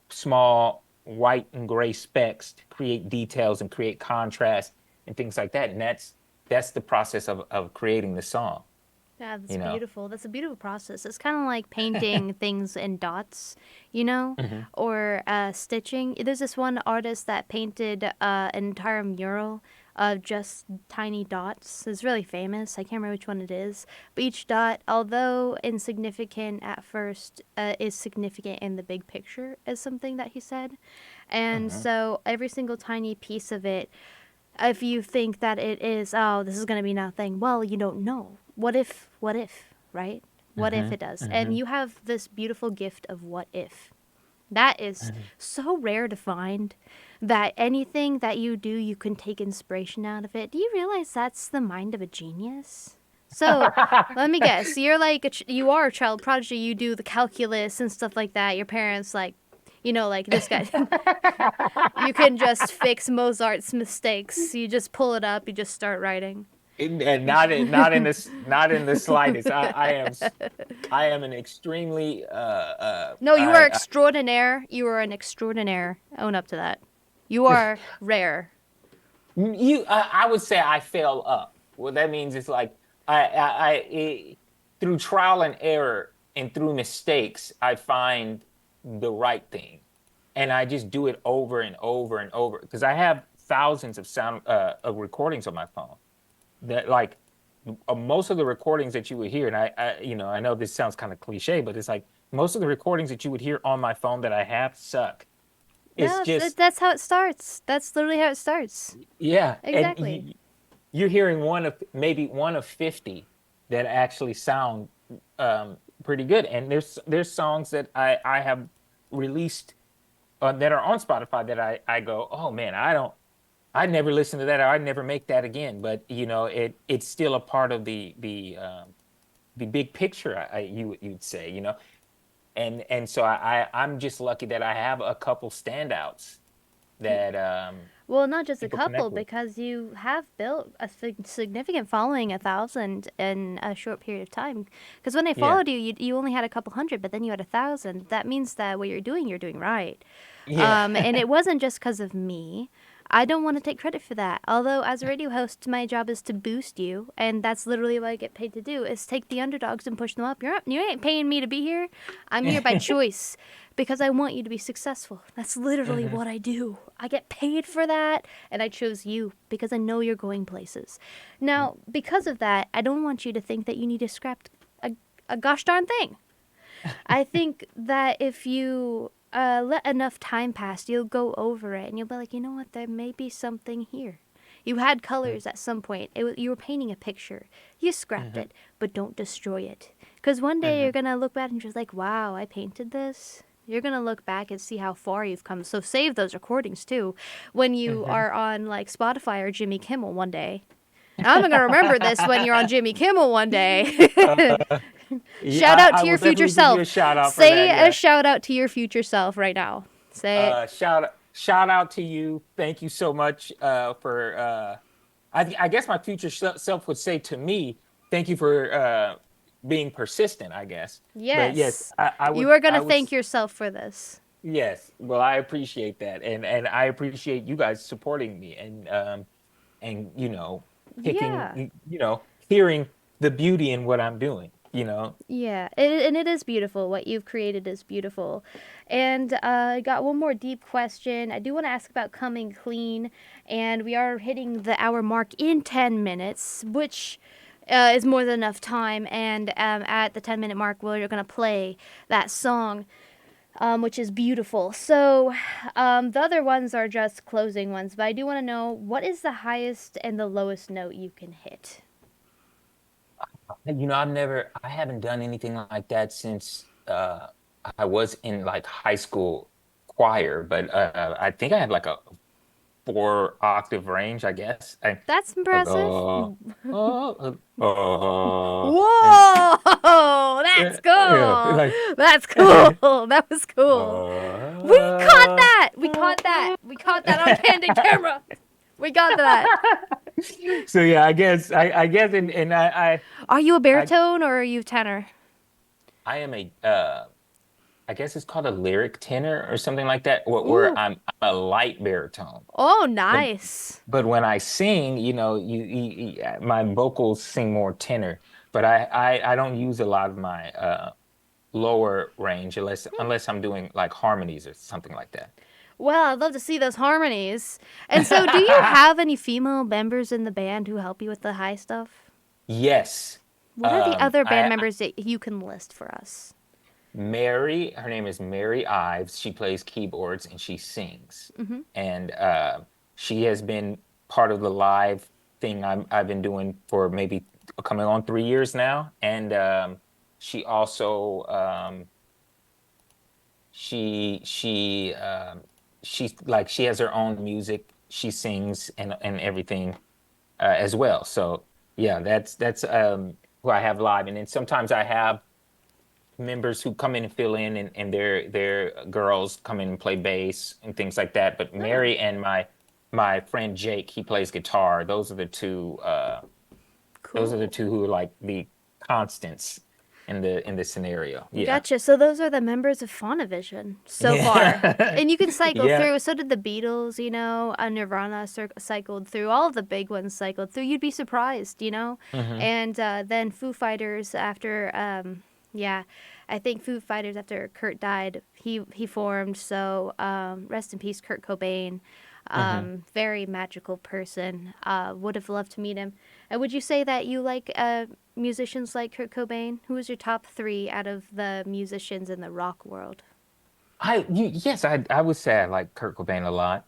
small white and gray specks to create details and create contrast and things like that. And that's the process of creating the song. Yeah, that's You know. beautiful. That's a beautiful process. It's kind of like painting things in dots, you know, or stitching. There's this one artist that painted an entire mural of just tiny dots. It's really famous. I can't remember which one it is. But each dot, although insignificant at first, is significant in the big picture, is something that he said. And so every single tiny piece of it, if you think that it is, oh, this is going to be nothing, well, you don't know. What if, right? What if it does? And you have this beautiful gift of what if. That is so rare to find, that anything that you do, you can take inspiration out of it. Do you realize that's the mind of a genius? So let me guess. You're like, you are a child prodigy. You do the calculus and stuff like that. Your parents like, you know, like this guy. You can just fix Mozart's mistakes. You just pull it up. You just start writing. And not in the slightest. I am an extremely No, you are extraordinaire. You are an extraordinaire. Own up to that. You are rare. I would say I fell up. What that means is like through trial and error and through mistakes, I find the right thing, and I just do it over and over and over because I have thousands of of recordings on my phone. That like most of the recordings that you would hear, and I know this sounds kind of cliche, but it's like most of the recordings that you would hear on my phone that I have suck. It's No, just that's how it starts. That's literally how it starts. yeah, Exactly. and you're hearing maybe one of 50 that actually sound pretty good, and there's songs that I have released that are on Spotify that I go, oh man, I'd never listen to that, or I'd never make that again. But you know, it's still a part of the big picture. You'd say, you know, and so I'm just lucky that I have a couple standouts that Well, not just a people connect couple, with. because you have built a significant following, 1,000 in a short period of time. Because when I Yeah. followed you only had a couple hundred, but then you had 1,000. That means that what you're doing right. Yeah. And it wasn't just because of me. I don't want to take credit for that. Although as a radio host, my job is to boost you, and that's literally what I get paid to do, is take the underdogs and push them up. You ain't paying me to be here. I'm here by choice because I want you to be successful. That's literally what I do. I get paid for that, and I chose you because I know you're going places. Now, because of that, I don't want you to think that you need to scrap a gosh darn thing. I think that if you let enough time pass, you'll go over it and you'll be like, you know what, there may be something here. You had colors at some point. You were painting a picture. You scrapped it, but don't destroy it. Because one day you're going to look back and just like, wow, I painted this. You're going to look back and see how far you've come. So save those recordings too when you are on like Spotify or Jimmy Kimmel one day. I'm going to remember this when you're on Jimmy Kimmel one day. Shout out to your future self. Say a shout out to your future self right now. Say it. Shout out to you. Thank you so much for. I guess my future self would say to me, thank you for being persistent. I guess. Yes. But yes, I would, you are going I to would thank yourself for this. Yes. Well, I appreciate that, and I appreciate you guys supporting me, and you know, Yeah. hearing the beauty in what I'm doing. You know. Yeah, and it is beautiful. What you've created is beautiful. And I got one more deep question. I do want to ask about coming clean, and we are hitting the hour mark in 10 minutes, which is more than enough time. And at the 10-minute mark, we're going to play that song, which is beautiful. So the other ones are just closing ones, but I do want to know, what is the highest and the lowest note you can hit? I haven't done anything like that since I was in like high school choir, but I think I had like a 4 octave range, I guess. That's impressive. And Whoa! That's cool. like That's cool. That was cool. We caught that. We caught that. We caught that on candid camera. We got that. so yeah, I guess and Are you a baritone or are you tenor? I am I guess it's called a lyric tenor or something like that, where Ooh. I'm a light baritone. Oh, But nice. but when I sing, my vocals sing more tenor. But I don't use a lot of my lower range unless I'm doing like harmonies or something like that. Well, I'd love to see those harmonies. And so, do you have any female members in the band who help you with the high stuff? Yes. What are the other band I members that you can list for us? Mary, her name is Mary Ives. She plays keyboards and she sings. And she has been part of the live thing I've been doing for maybe coming on 3 years now. And she also she has her own music. She sings and everything as well. So yeah, that's who I have live. And then sometimes I have members who come in and fill in, and their girls come in and play bass and things like that. But Mary and my friend Jake, he plays guitar. Those are the two. Those are the Cool. two who are like the constants in the scenario. Yeah. Gotcha. So those are the members of Faunavision so far. Yeah. And you can cycle Yeah. through. So did the Beatles, Nirvana cycled through. All of the big ones cycled through. You'd be surprised. And then Foo Fighters after, yeah, I think Foo Fighters after Kurt died, he formed. So rest in peace, Kurt Cobain. Very magical person. Would have loved to meet him. And would you say that you like musicians like Kurt Cobain? Who is your top 3 out of the musicians in the rock world? Yes, I would say I like Kurt Cobain a lot.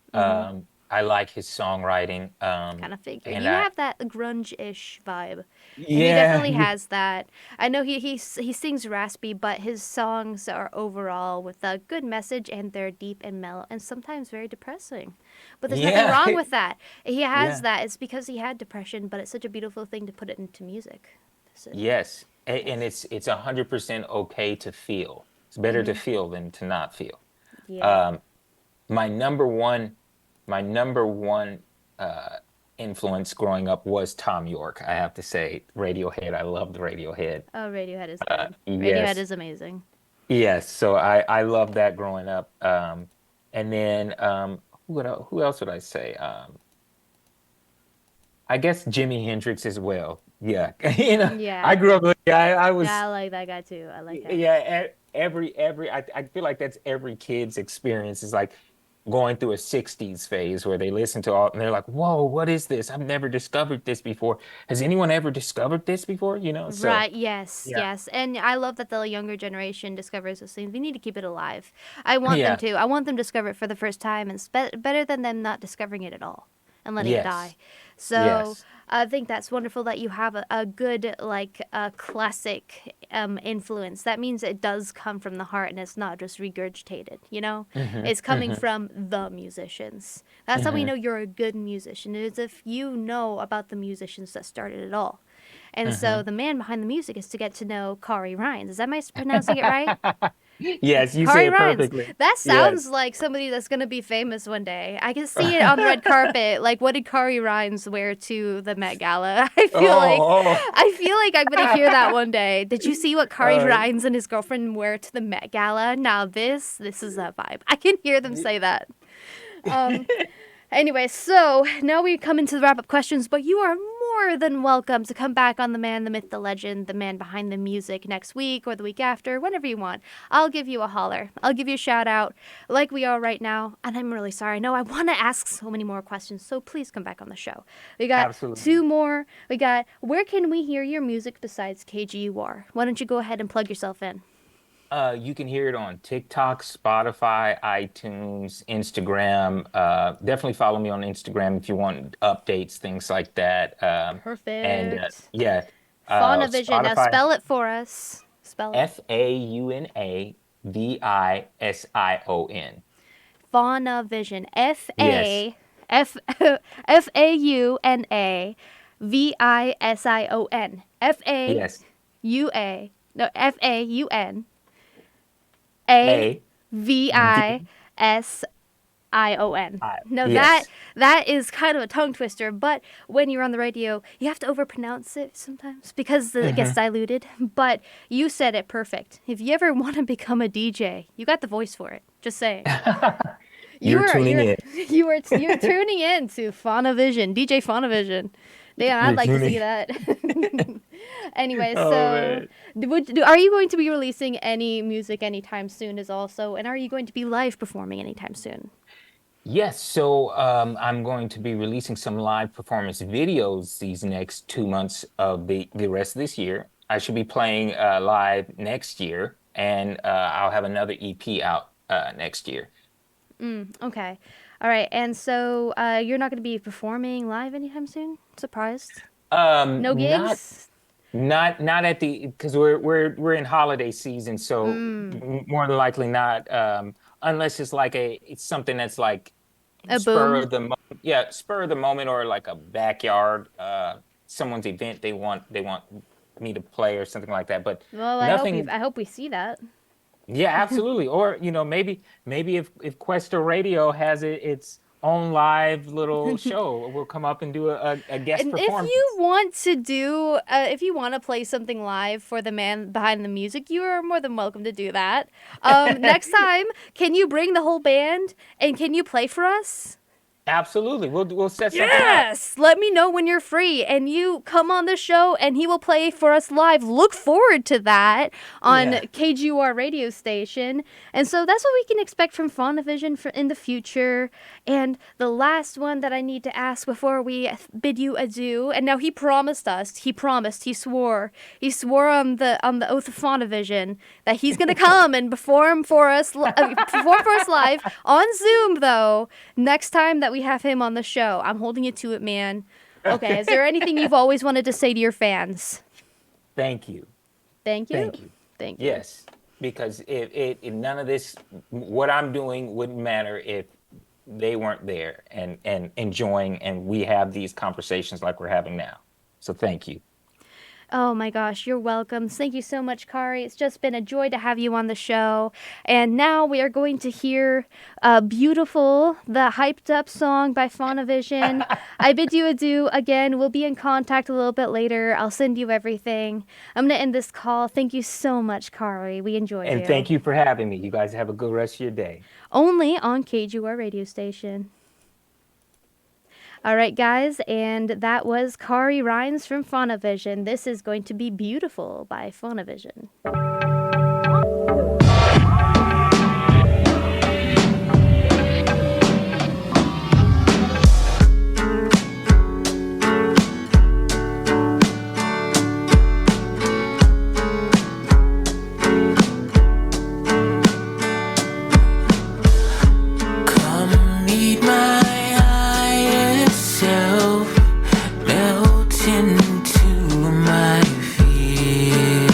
I like his songwriting. Kind of figure. And You I have that grunge-ish vibe. And he yeah, definitely has that. I know he sings raspy, but his songs are overall with a good message and they're deep and mellow and sometimes very depressing. But there's nothing yeah, wrong with that. He has yeah. that. It's because he had depression, but it's such a beautiful thing to put it into music. That's it. Yes, and Yes. it's 100% okay to feel. It's better to feel than to not feel. Yeah. Um, my number one, my number one influence growing up was Tom York. I have to say, Radiohead. I loved Radiohead. Oh, Radiohead is good. Radiohead Yes, is amazing. yes. So I loved that growing up. And then who else would I say? I guess Jimi Hendrix as well. Yeah, Yeah. I grew up. Yeah, I Yeah, I was. like that guy too. I like him. Yeah, every I feel like that's every kid's experience is like going through a 60s phase where they listen to all and they're like, "Whoa, what is this? I've never discovered this before. Has anyone ever discovered this before?" So Right, yes, yeah. yes. And I love that the younger generation discovers those things. We need to keep it alive. I want them Yeah. to. I want them to discover it for the first time and better than them not discovering it at all and letting it die. Yes. So Yes. I think that's wonderful that you have a good, like, classic influence. That means it does come from the heart and it's not just regurgitated. It's coming from the musicians. That's how we know you're a good musician. It is if you know about the musicians that started it all. And so the man behind the music is to get to know Kari Rines. Is that my pronouncing it right? Yes, you Kari say it Rines. perfectly. That Yes. sounds like somebody that's going to be famous one day. I can see it on the red carpet. Like, what did Kari Rines wear to the Met Gala? I feel like Oh, I'm going to hear that one day. Did you see what Kari oh. Rines and his girlfriend wear to the Met Gala? Now this is that vibe. I can hear them say that. Um, Anyway, so now we come into the wrap-up questions, but you are more than welcome to come back on The Man, the Myth, the Legend, the man behind the music next week or the week after, whenever you want. I'll give you a holler. I'll give you a shout-out like we are right now, and I'm really sorry. No, I want to ask so many more questions, so please come back on the show. We got Absolutely. 2 more. We got, where can we hear your music besides KGUR? Why don't you go ahead and plug yourself in? You can hear it on TikTok, Spotify, iTunes, Instagram. Definitely follow me on Instagram if you want updates, things like that. And Perfect. yeah, Faunavision. Now Spotify. spell it for us. Spell it. Faunavision. Faunavision. Yes. Faunavision. Yes. Fauna. No, Faun. A. Avision. No, Yes. that is kind of a tongue twister, but when you're on the radio, you have to overpronounce it sometimes because it gets diluted. But you said it perfect. If you ever want to become a DJ, you got the voice for it. Just saying. You're tuning in. You're tuning in to Faunavision, DJ Faunavision. Damn, I'd like to see that. Anyway, Oh, so man. are you going to be releasing any music anytime soon? As also, and are you going to be live performing anytime soon? Yes, so I'm going to be releasing some live performance videos these next 2 months of the rest of this year. I should be playing live next year, and I'll have another EP out next year. Okay. All right. And so you're not going to be performing live anytime soon? Surprised? No gigs? Not at the, because we're in holiday season, so more than likely not, unless it's like it's something that's like A spur boom? of the spur of the moment, or like a backyard someone's event they want me to play or something like that. But Well, nothing. I hope we see that. Yeah, absolutely. Or maybe if Cuesta Radio has its own live little show, we'll come up and do a guest And performance. if you want to play something live for the man behind the music, you are more than welcome to do that. Next time, can you bring the whole band and can you play for us? Absolutely, we'll set something up. Yes! Let me know when you're free and you come on the show and he will play for us live. Look forward to that on KGUR radio station. And so that's what we can expect from Faunavision in the future. And the last one that I need to ask before we bid you adieu, and now he swore on the oath of Faunavision that he's going to come and perform for us live on Zoom, though, next time that we have him on the show. I'm holding you to it, man. Okay, is there anything you've always wanted to say to your fans? Thank you. Thank you. Thank you. Thank you. Yes, because if none of this, what I'm doing wouldn't matter if they weren't there and enjoying, and we have these conversations like we're having now. So thank you. Oh my gosh, you're welcome. Thank you so much, Kari. It's just been a joy to have you on the show. And now we are going to hear Beautiful, the hyped up song by Faunavision. I bid you adieu again. We'll be in contact a little bit later. I'll send you everything. I'm going to end this call. Thank you so much, Kari. We enjoyed you. And thank you for having me. You guys have a good rest of your day. Only on KGUR radio station. All right, guys, and that was Kari Rines from Faunavision. This is going to be Beautiful by Faunavision. Come meet my higher self, melt into my feelings.